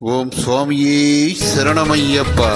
ஓம் சுவாமியே சரணமையப்பா.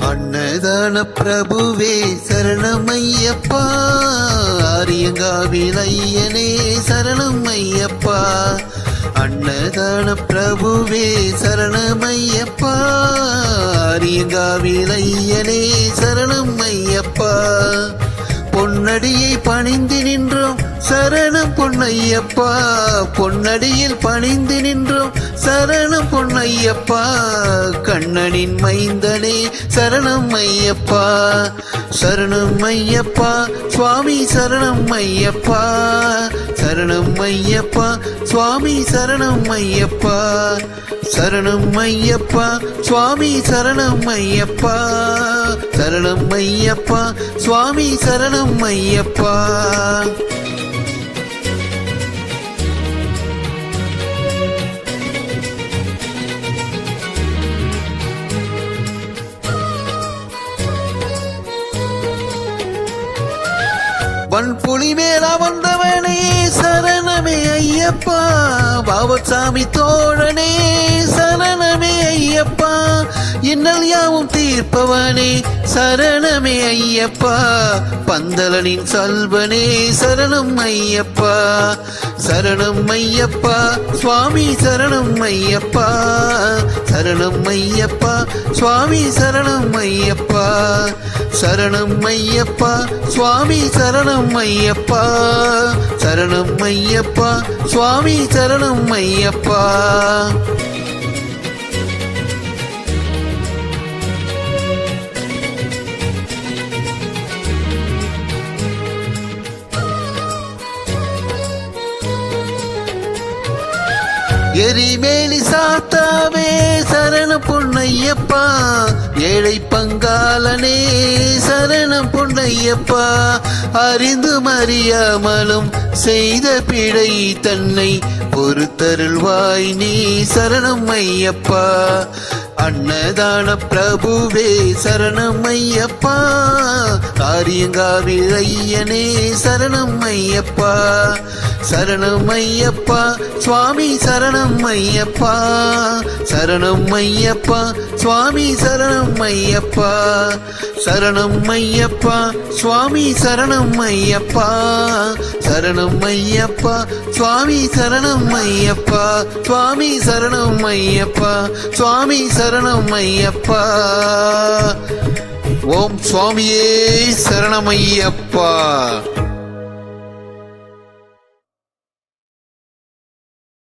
அன்னதான பிரபுவே சரணமையப்பா, ஆரியங்காவில் ஐயனே சரணமையப்பா. அன்னதான பிரபுவே சரணமையப்பா, ஆரியங்காவில் ஐயனே சரணமையப்பா. பொன்னடியை பணிந்து நின்றோம் சரணம் பொன்னையப்பா, பொன்னடியில் பணிந்து நின்றோம் சரணம் பொன்னையப்பா. கண்ணனின் மைந்தனே சரணம் ஐயப்பா, சரணம் ஐயப்பா சுவாமி சரணம் ஐயப்பா, சரணம் ஐயப்பா சுவாமி சரணம் ஐயப்பா, சரணம் ஐயப்பா சுவாமி சரணம் ஐயப்பா, சரணம் ஐயப்பா சுவாமி சரணம் ஐயப்பா. வன்புலி மேலா வந்தவனே சரணமே ஐயப்பா, பாவசாமி தோழனே சரணமே ஐயப்பா. இன்னல் யாவும் தீர்ப்பவனே சரணமே ஐயப்பா, பந்தலனின் சல்வனே சரணம் ஐயப்பா, சரணம் ஐயப்பா சுவாமி சரணம் ஐயப்பா, சரணம் ஐயப்பா சுவாமி சரணம் ஐயப்பா, சரணம் ஐயப்பா சுவாமி சரணம் ஐயப்பா, சரணம் ஐயப்பா சுவாமி சரணம் ஐயப்பா. எரிமேலி சாத்தாவே சரணம் பொன்னையப்பா, ஏழை பங்காளனே சரணம் பொன்னையப்பா. அறிந்தும் அறியாமலும் செய்த பிழை தன்னை பொறுத்தருள்வாய் நீ சரணம் ஐயப்பா. அன்னதான பிரபுவே சரணம் ஐயப்பா, ஆரியங்காவில் ஐயனே சரணம் ஐயப்பா, சரணம் ஐயப்பா சுவாமி சரணம் ஐயப்பா, சரணம் ஐயப்பா சுவாமி சரணம் ஐயப்பா, சரணம் ஐயப்பா சுவாமி சரணம் ஐயப்பா, சரணம் ஐயப்பா சுவாமி சரணம் ஐயப்பா, சுவாமி சரணம் ஐயப்பா, சுவாமி சரணம் ஐயப்பா. ஓம் சுவாமியே சரணமையப்பா.